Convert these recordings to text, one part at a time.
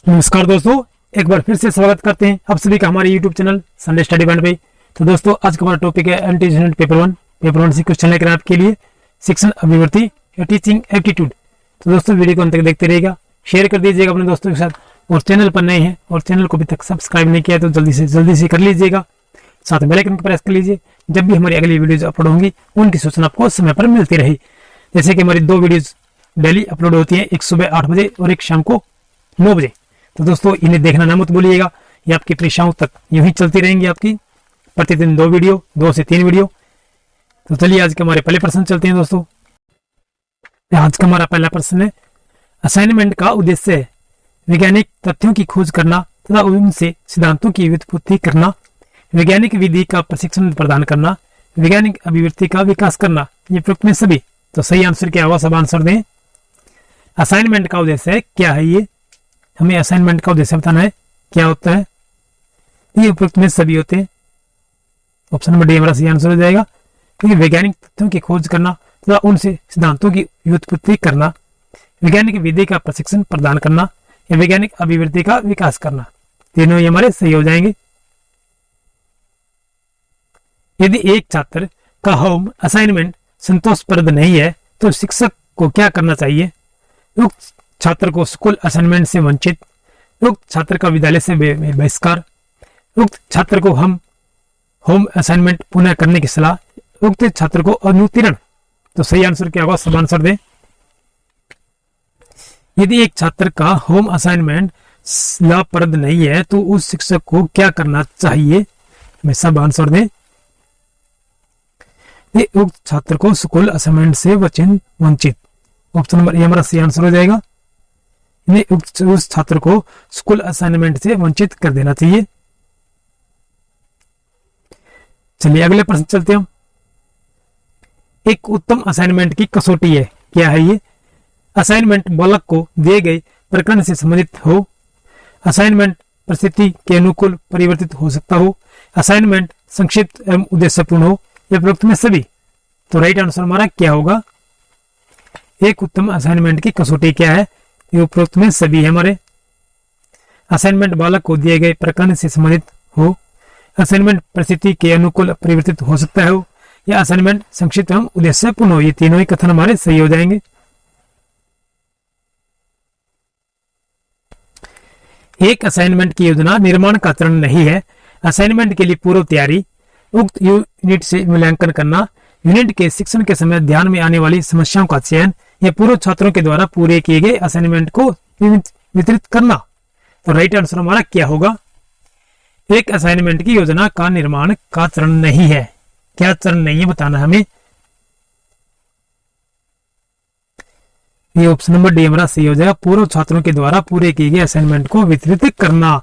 नमस्कार दोस्तों, एक बार फिर से स्वागत करते हैं आप सभी का हमारे YouTube channel Sunday study point पे। तो दोस्तों, आज का हमारा टॉपिक है एंटीजेनेंट पेपर वन से क्वेश्चन लेकर आपके लिए शिक्षण अभिवृत्ति या टीचिंग एप्टीट्यूड। तो दोस्तों, वीडियो को अंत तक देखते रहिएगा, शेयर कर दीजिएगा अपने दोस्तों के साथ, और चैनल पर नए हैं और चैनल को अभी तक सब्सक्राइब नहीं किया तो जल्दी से कर लीजिएगा। साथ में बेल आइकन को प्रेस कर लीजिए, जब भी हमारी अगली वीडियोज अपलोड होंगी उनकी सूचना आपको समय पर मिलती रहे। जैसे कि हमारी 2 वीडियोज डेली अपलोड होती हैं, एक सुबह 8 बजे और एक शाम को 9 बजे। तो दोस्तों, इन्हें देखना ना मत भूलिएगा, ये आपकी परीक्षाओं तक यूं ही चलती रहेंगी, आपकी प्रतिदिन 2 वीडियो, 2 से 3 वीडियो। तो चलिए आज के हमारे पहले प्रश्न चलते हैं दोस्तों। आज का हमारा पहला प्रश्न है, असाइनमेंट का उद्देश्य है वैज्ञानिक तथ्यों की खोज करना तथा उनसे सिद्धांतों की व्युत्पत्ति करना, वैज्ञानिक विधि का प्रशिक्षण प्रदान करना, वैज्ञानिक अभिवृत्ति का विकास करना। ये प्रयुक्त में सभी। तो सही आंसर क्या होगा, सब आंसर दें। असाइनमेंट का उद्देश्य है, क्या है ये, हमें असाइनमेंट का उद्देश्य बताना है, क्या होता है। ये उपयुक्त में सभी होते हैं। ऑप्शन नंबर डी हमारा सही आंसर हो जाएगा, क्योंकि वैज्ञानिक तथ्यों की खोज करना तथा उनसे सिद्धांतों की व्युत्पत्ति करना, वैज्ञानिक विधि का प्रशिक्षण प्रदान करना या वैज्ञानिक अभिवृत्ति का विकास करना, तीनों ये हमारे सही हो जाएंगे। यदि एक छात्र का होम असाइनमेंट संतोषप्रद नहीं है तो शिक्षक को क्या करना चाहिए। उक्त छात्र को स्कूल असाइनमेंट से वंचित, उक्त छात्र का विद्यालय से बहिष्कार, उक्त छात्र को हम होम असाइनमेंट पुनः करने की सलाह, उक्त छात्र को अनुत्तीर्ण। तो सही आंसर क्या होगा, सब आंसर दें। यदि एक छात्र का होम असाइनमेंट लाभप्रद नहीं है तो उस शिक्षक को क्या करना चाहिए, हमें सब आंसर दें। उक्त छात्र को स्कूल असाइनमेंट से वंचित, ऑप्शन नंबर ए हमारा सही आंसर हो जाएगा। उस छात्र को स्कूल असाइनमेंट से वंचित कर देना चाहिए। चलिए अगले प्रश्न चलते हैं। एक उत्तम असाइनमेंट की कसौटी है, क्या है ये। असाइनमेंट बालक को दिए गए प्रकरण से संबंधित हो, असाइनमेंट परिस्थिति के अनुकूल परिवर्तित हो सकता हो, असाइनमेंट संक्षिप्त एवं उद्देश्यपूर्ण हो, या प्रयुक्त में सभी। तो राइट आंसर हमारा क्या होगा, एक उत्तम असाइनमेंट की कसौटी क्या है, ये उपरोक्त में सभी है हमारे। असाइनमेंट बालक को दिए गए प्रकरण से संबंधित हो, असाइनमेंट परिस्थिति के अनुकूल परिवर्तित हो सकता है, या असाइनमेंट संक्षिप्त एवं उद्देश्यपूर्ण हो, ये तीनों ही कथन हमारे सही हो जाएंगे। एक असाइनमेंट की योजना निर्माण का चरण नहीं है। असाइनमेंट के लिए पूर्व तैयारी, उक्त यूनिट से मूल्यांकन करना, यूनिट के शिक्षण के समय ध्यान में आने वाली समस्याओं का चयन, या पूर्व छात्रों के द्वारा पूरे किए गए असाइनमेंट को वितरित करना। तो राइट आंसर हमारा क्या होगा, एक असाइनमेंट की योजना का निर्माण का चरण नहीं है। क्या चरण नहीं है बताना हमें। ये ऑप्शन नंबर डी हमारा सही हो जाएगा, पूर्व छात्रों के द्वारा पूरे किए गए असाइनमेंट को वितरित करना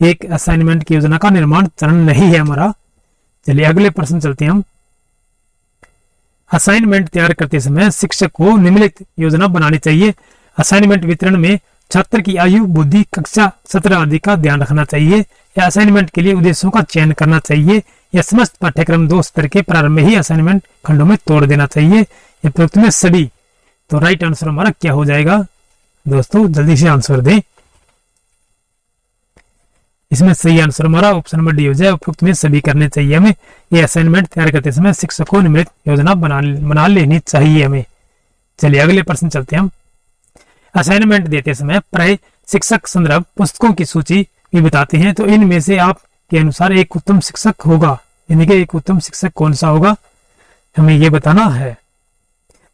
एक असाइनमेंट की योजना का निर्माण चरण नहीं है हमारा। चलिए अगले प्रश्न चलते हैं हम। असाइनमेंट तैयार करते समय शिक्षक को निम्नलिखित योजना बनानी चाहिए। असाइनमेंट वितरण में छात्र की आयु, बुद्धि, कक्षा, सत्र आदि का ध्यान रखना चाहिए, या असाइनमेंट के लिए उद्देश्यों का चयन करना चाहिए, या समस्त पाठ्यक्रम 2 स्तर के प्रारंभ में ही असाइनमेंट खंडों में तोड़ देना चाहिए, या प्रयुक्त में सभी। तो राइट आंसर हमारा क्या हो जाएगा दोस्तों, जल्दी से आंसर दें। इसमें सही आंसर हमारा ऑप्शन नंबर डी हो जाए, उपयुक्त में सभी करने चाहिए हमें। ये असाइनमेंट तैयार करते समय शिक्षक को निम्नलिखित योजना बना लेनी चाहिए हमें। चलिए अगले प्रश्न चलते हैं हम। असाइनमेंट देते समय प्राय शिक्षक संदर्भ पुस्तकों की सूची भी बताते हैं, तो इनमें से आपके अनुसार एक उत्तम शिक्षक होगा, यानी कि एक उत्तम शिक्षक कौन सा होगा, हमें ये बताना है।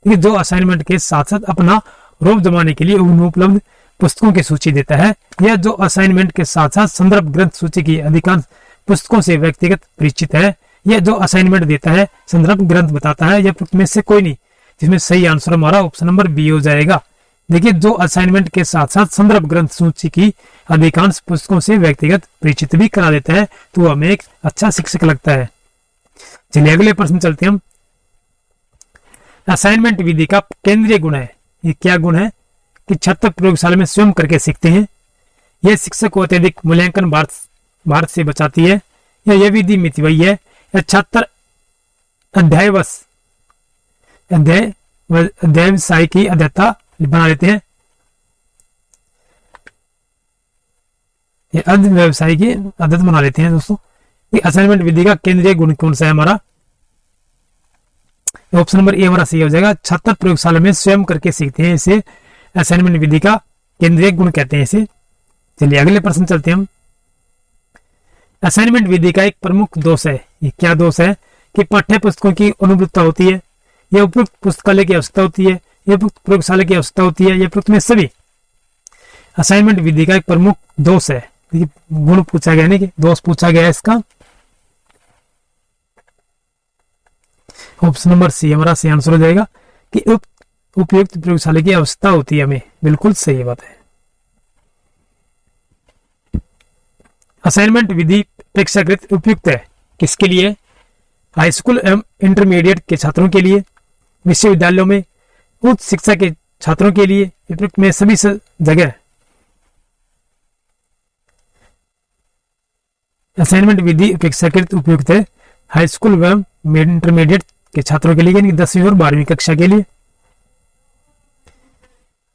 जो असाइनमेंट के साथ साथ अपना रोब जमाने के लिए उपलब्ध पुस्तकों की सूची देता है, या जो असाइनमेंट के साथ साथ संदर्भ ग्रंथ सूची की अधिकांश पुस्तकों से व्यक्तिगत परिचित है, या जो असाइनमेंट देता है संदर्भ ग्रंथ बताता है, या में से कोई नहीं, जिसमें सही आंसर हमारा ऑप्शन नंबर बी हो जाएगा। देखिए, जो असाइनमेंट के साथ साथ संदर्भ ग्रंथ सूची की अधिकांश पुस्तकों से व्यक्तिगत परिचित भी करा देता है, तो हमें एक अच्छा शिक्षक लगता है। चलिए अगले प्रश्न चलते हैं हम। असाइनमेंट विधि का केंद्रीय गुण है, ये क्या गुण है कि छात्र प्रयोगशाला में स्वयं करके सीखते हैं, यह शिक्षक को अत्यधिक मूल्यांकन भारत से बचाती है, या यह विधि मितव्ययी है, या छात्र अध्याय की अध्यता बना लेते हैं। ये अर्ध व्यवसाय की आदत बना लेते हैं दोस्तों। ये असाइनमेंट विधि का केंद्रीय गुण कौन सा है हमारा? ऑप्शन नंबर ए हमारा सही हो जाएगा। छात्र प्रयोगशाला में स्वयं करके सीखते हैं, इसे असाइनमेंट विधि का केंद्रीय गुण कहते हैं इसे। चलिए अगले प्रश्न चलते हैं हम। असाइनमेंट विधि का एक प्रमुख दोष है, ये क्या दोष है? कि पाठ्य पुस्तकों की अनुपयुक्तता होती है, यह उपयुक्त पुस्तकालय की आवश्यकता होती है, यह उपयुक्त प्रयोगशाला की आवश्यकता होती है, यह उपयुक्त में सभी। असाइनमेंट विधि का एक प्रमुख दोष है, गुण पूछा गया नहीं कि दोष पूछा गया है इसका। ऑप्शन नंबर सी हमारा सही आंसर हो जाएगा कि उपयुक्त प्रयोगशाला की आवश्यकता होती है हमें, बिल्कुल सही बात है। असाइनमेंट विधि अपेक्षाकृत उपयुक्त है किसके लिए? हाई स्कूल एवं इंटरमीडिएट के छात्रों के लिए, विश्वविद्यालयों में उच्च शिक्षा के छात्रों के लिए, उपयुक्त में सभी जगह। असाइनमेंट विधि अपेक्षाकृत उपयुक्त है हाई स्कूल एवं इंटरमीडिएट के छात्रों के लिए, यानी 10वीं और 12वीं कक्षा के लिए।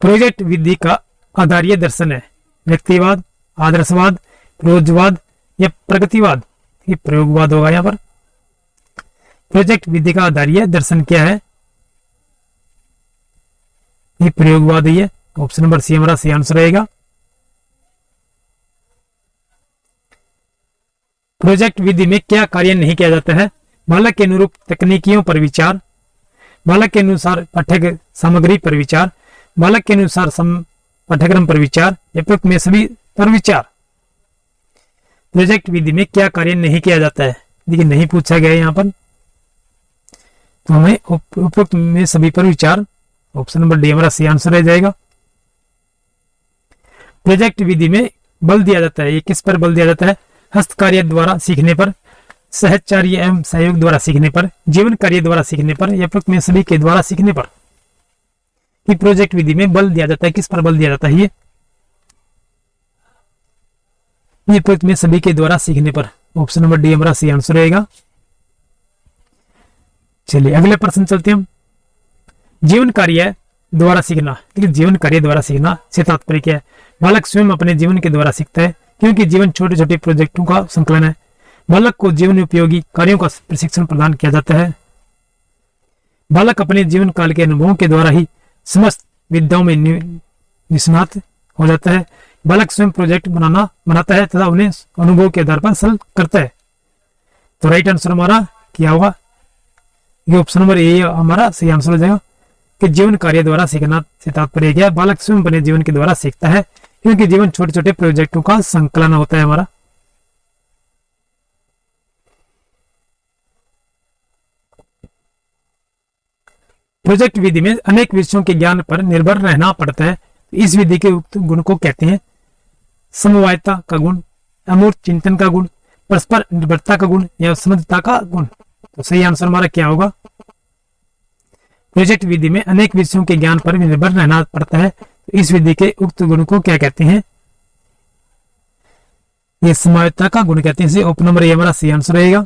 प्रोजेक्ट विधि का आधारीय दर्शन है व्यक्तिवाद, आदर्शवाद, प्रयोजवाद या प्रगतिवाद? ये प्रयोगवाद होगा यहां पर। प्रोजेक्ट विधि का आधारीय दर्शन क्या है? ये प्रयोगवाद ही है। ऑप्शन नंबर सी हमारा सही आंसर रहेगा। प्रोजेक्ट विधि में क्या कार्य नहीं किया जाता है? बालक के अनुरूप तकनीकियों पर विचार, बालक के अनुसार पाठ्य सामग्री पर विचार, बालक के अनुसार पाठ्यक्रम पर विचार, उपयुक्त में सभी पर विचार। प्रोजेक्ट विधि में क्या कार्य नहीं किया जाता है? देखिए नहीं पूछा गया है यहाँ पर, तो हमें उपयुक्त में सभी पर विचार। ऑप्शन नंबर डी हमारा सही आंसर रह जाएगा। प्रोजेक्ट विधि में बल दिया जाता है, ये किस पर बल दिया जाता है? हस्त कार्य द्वारा सीखने पर, सहचार्य एवं सहयोग द्वारा सीखने पर, जीवन कार्य द्वारा सीखने पर, या उपयुक्त में सभी के द्वारा सीखने पर। ये प्रोजेक्ट विधि में बल दिया जाता है, किस पर बल दिया जाता है? ये उपयुक्त में सभी के द्वारा सीखने पर। ऑप्शन नंबर डी हमारा सही आंसर रहेगा। चलिए अगले प्रश्न चलते हैं हम। जीवन कार्य द्वारा सीखना, देखिए जीवन कार्य द्वारा सीखना से तात्पर्य क्या है? बालक स्वयं अपने जीवन के द्वारा सीखता है, क्योंकि जीवन छोटे छोटे प्रोजेक्टों का संकलन है। बालक को जीवन उपयोगी कार्यों का प्रशिक्षण प्रदान किया जाता है। बालक अपने जीवन काल के अनुभवों के द्वारा ही समस्त विद्याओं में निष्णात हो जाता है। बालक स्वयं प्रोजेक्ट बनाता है तथा उन्हें अनुभव के आधार पर हल करता है। तो राइट आंसर हमारा क्या होगा? ये ऑप्शन नंबर ए हमारा सही आंसर हो जाएगा कि जीवन कार्य द्वारा सीखना से तात्पर्य क्या है? बालक स्वयं अपने जीवन के द्वारा सीखता है, क्योंकि जीवन छोटे छोटे प्रोजेक्टों का संकलन होता है हमारा। प्रोजेक्ट विधि में अनेक विषयों के ज्ञान पर निर्भर रहना पड़ता है। इस विधि के उक्त गुण को कहते हैं समवायता का गुण, अमूर्त चिंतन का गुण, परस्पर निर्भरता का गुण या समझता का गुण। तो सही आंसर हमारा क्या होगा? प्रोजेक्ट विधि में अनेक विषयों के ज्ञान पर निर्भर रहना पड़ता है, तो इस विधि के उक्त गुण को क्या कहते हैं? ये समवायता का गुण कहते हैं। इसे ऑप्शन नंबर ए हमारा सही आंसर रहेगा।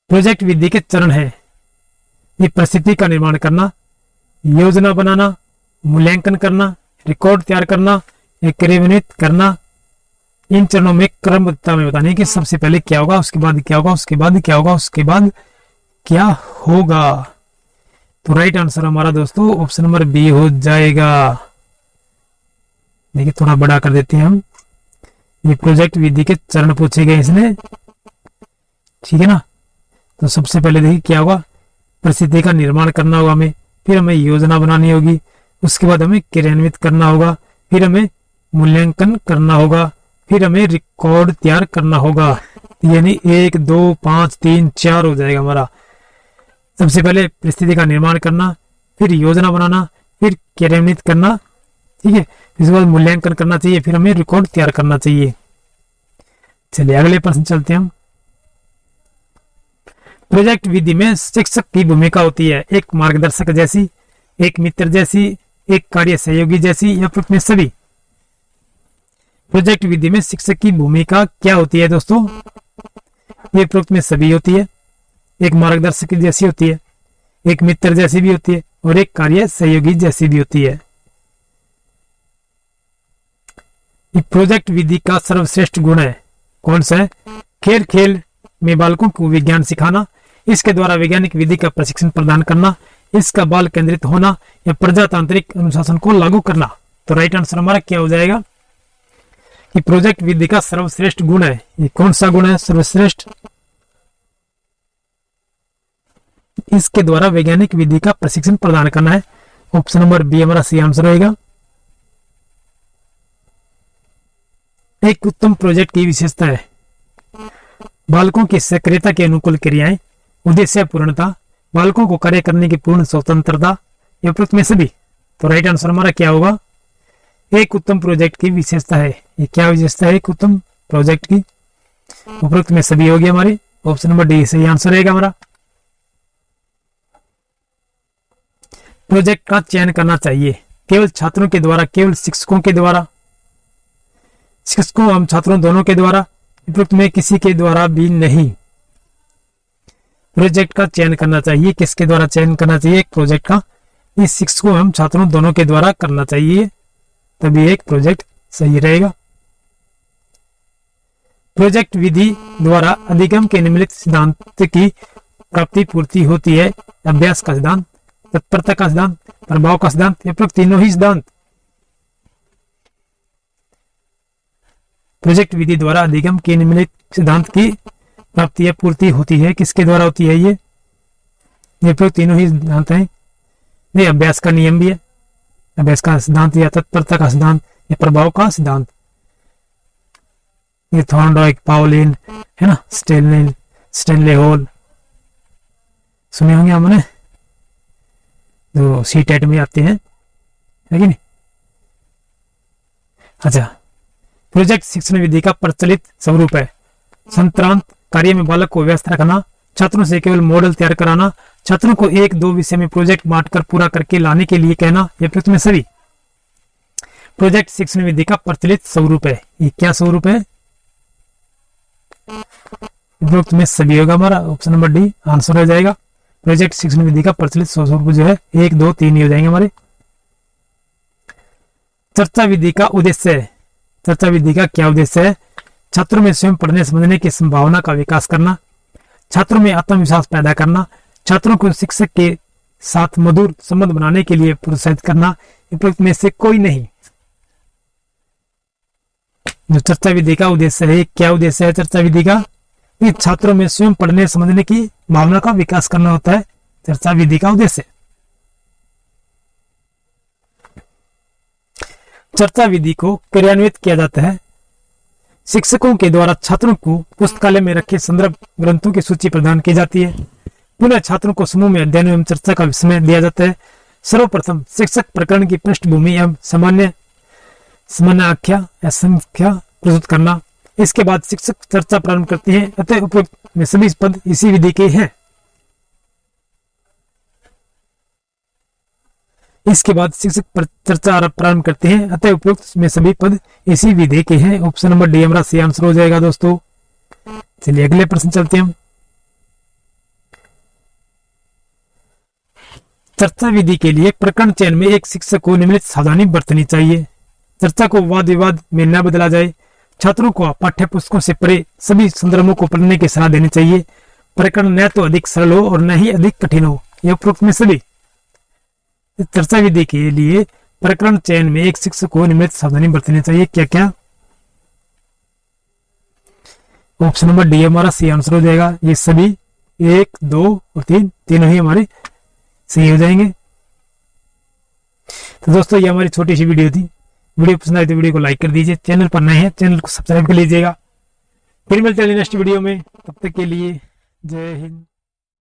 प्रोजेक्ट विधि के चरण है, ये परिस्थिति का निर्माण करना, योजना बनाना, मूल्यांकन करना, रिकॉर्ड तैयार करना, या क्रियान्वित करना। इन चरणों में क्रमबद्धता में बताने कि सबसे पहले क्या होगा, उसके बाद क्या होगा, उसके बाद क्या होगा, उसके बाद क्या होगा। तो राइट आंसर हमारा दोस्तों ऑप्शन नंबर बी हो जाएगा। देखिए थोड़ा बड़ा कर देते हैं हम। ये प्रोजेक्ट विधि के चरण पूछे गए इसने, ठीक है ना। तो सबसे पहले देखिए क्या होगा, परिस्थिति का निर्माण करना होगा हमें, फिर हमें योजना बनानी होगी, उसके बाद हमें क्रियान्वित करना होगा, फिर हमें मूल्यांकन करना होगा, फिर हमें रिकॉर्ड तैयार करना होगा। यानी 1 2 5 3 4 हो जाएगा हमारा। सबसे पहले परिस्थिति का निर्माण करना, फिर योजना बनाना, फिर क्रियान्वित करना, ठीक है, इसके बाद मूल्यांकन करना चाहिए, फिर हमें रिकॉर्ड तैयार करना चाहिए। चलिए अगले प्रश्न चलते हैं हम। प्रोजेक्ट विधि में शिक्षक की भूमिका होती है एक मार्गदर्शक जैसी, एक मित्र जैसी, एक कार्य सहयोगी जैसी, या फिर में सभी। प्रोजेक्ट विधि में शिक्षक की भूमिका क्या होती है दोस्तों? ये उपरोक्त में सभी होती है, एक मार्गदर्शक जैसी होती है, एक मित्र जैसी भी होती है, और एक कार्य सहयोगी जैसी भी होती है। ये प्रोजेक्ट विधि का सर्वश्रेष्ठ गुण है। कौन सा है? खेल खेल में बालकों को विज्ञान सिखाना, इसके द्वारा वैज्ञानिक विधि का प्रशिक्षण प्रदान करना, इसका बाल केंद्रित होना या प्रजातांत्रिक अनुशासन को लागू करना। तो राइट आंसर हमारा क्या हो जाएगा कि प्रोजेक्ट विधि का सर्वश्रेष्ठ गुण है। ये कौन सा गुण है सर्वश्रेष्ठ? इसके द्वारा वैज्ञानिक विधि का प्रशिक्षण प्रदान करना है। ऑप्शन नंबर बी हमारा सही आंसर रहेगा। एक उत्तम प्रोजेक्ट की विशेषता है बालकों की सक्रियता के अनुकूल क्रियाएं, उद्देश्य पूर्णता, बालकों को कार्य करने की पूर्ण स्वतंत्रता, या उपरोक्त में सभी। तो राइट आंसर हमारा क्या होगा? एक उत्तम प्रोजेक्ट की विशेषता है। ये क्या विशेषता है एक उत्तम प्रोजेक्ट की? उपरोक्त में सभी होगी हमारी। ऑप्शन नंबर डी सही आंसर रहेगा हमारा। प्रोजेक्ट का चयन करना चाहिए केवल छात्रों के द्वारा, केवल शिक्षकों के द्वारा, शिक्षकों एवं छात्रों दोनों के द्वारा, उपरोक्त में किसी के द्वारा भी नहीं। प्रोजेक्ट का चयन करना चाहिए, किसके द्वारा चयन करना चाहिए एक प्रोजेक्ट का? इस शिक्षकों एवं छात्रों दोनों के द्वारा करना चाहिए, तभी एक प्रोजेक्ट सही रहेगा। प्रोजेक्ट विधि द्वारा अधिगम के निम्नलिखित सिद्धांत की प्राप्ति पूर्ति होती है। अभ्यास का सिद्धांत, तत्परता का सिद्धांत, प्रभाव का सिद्धांत, या उपरोक्त तीनों ही सिद्धांत। प्रोजेक्ट विधि द्वारा अधिगम के निम्नलिखित सिद्धांत की प्राप्ति या पूर्ति होती है, किसके द्वारा होती है? ये उपरोक्त तीनों ही सिद्धांत हैं। ये अभ्यास का नियम भी है, अभ्यास का सिद्धांत, या तत्परता का सिद्धांत, या प्रभाव का सिद्धांत। ये थॉर्नडाइक, पाउलिन है ना, स्टेनले हॉल सुने होंगे हमने, जो सीटेट में आते हैं, है कि नहीं? अच्छा, प्रोजेक्ट शिक्षण विधि का प्रचलित स्वरूप है संक्रांत कार्य में बालक को व्यस्त रखना, छात्रों से केवल मॉडल तैयार कराना, छात्रों को एक दो विषय में प्रोजेक्ट बांटकर पूरा करके लाने के लिए कहना, या उपरोक्त में सभी। प्रोजेक्ट शिक्षण विधि का प्रचलित स्वरूप है। ये क्या स्वरूप है? उपरोक्त में सभी होगा हमारा। ऑप्शन नंबर डी आंसर हो जाएगा। प्रोजेक्ट शिक्षण विधि का प्रचलित स्वरूप जो है 1, 2, 3 ही हो जाएंगे हमारे। चर्चा विधि का उद्देश्य है। चर्चा विधि का क्या उद्देश्य है? छात्रों में स्वयं पढ़ने समझने की संभावना का विकास करना, छात्रों में आत्मविश्वास पैदा करना, छात्रों को शिक्षक के साथ मधुर संबंध बनाने के लिए प्रोत्साहित करना, उपरोक्त में से कोई नहीं। जो चर्चा विधि का उद्देश्य है, क्या उद्देश्य है चर्चा विधि का? ये छात्रों में स्वयं पढ़ने समझने की भावना का विकास करना होता है चर्चा विधि का उद्देश्य। चर्चा विधि को क्रियान्वित किया जाता है शिक्षकों के द्वारा छात्रों को पुस्तकालय में रखे संदर्भ ग्रंथों की सूची प्रदान की जाती है। पुनः छात्रों को समूह में अध्ययन एवं चर्चा का समय दिया जाता है। सर्वप्रथम शिक्षक प्रकरण की पृष्ठभूमि एवं सामान्य आख्या या संख्या प्रस्तुत करना। इसके बाद शिक्षक चर्चा प्रारंभ करते हैं। अतः उपरोक्त में सभी पद इसी विधि के हैं। इसके बाद शिक्षक चर्चा प्रारंभ करते हैं। अतः उपरोक्त में सभी पद इसी विधि के हैं। ऑप्शन नंबर डी हमारा सही आंसर हो जाएगा दोस्तों। चलिए अगले प्रश्न चलते हैं हम। चर्चा विधि के लिए प्रकरण चयन में एक शिक्षक को निम्नलिखित सावधानी बरतनी चाहिए। चर्चा को वाद विवाद में न बदला जाए। छात्रों को पाठ्य पुस्तकों से परे सभी संदर्भों को पढ़ने की सलाह देनी चाहिए। प्रकरण न तो अधिक सरल हो और न ही अधिक कठिन हो। यह उपरोक्त में सभी। चर्चा विधि के लिए प्रकरण चयन में एक शिक्षक को निम्नलिखित सावधानी बरतनी चाहिए। क्या क्या? ऑप्शन नंबर डी हमारा सही आंसर हो जाएगा। ये सभी 1, 2 और 3 तीनों ही हमारे सही हो जाएंगे। तो दोस्तों ये हमारी छोटी सी वीडियो थी। वीडियो पसंद आई तो वीडियो को लाइक कर दीजिए। चैनल पर नए हैं चैनल को सब्सक्राइब कर लीजिएगा। फिर मिलते हैं नेक्स्ट वीडियो में। तब तक के लिए जय हिंद।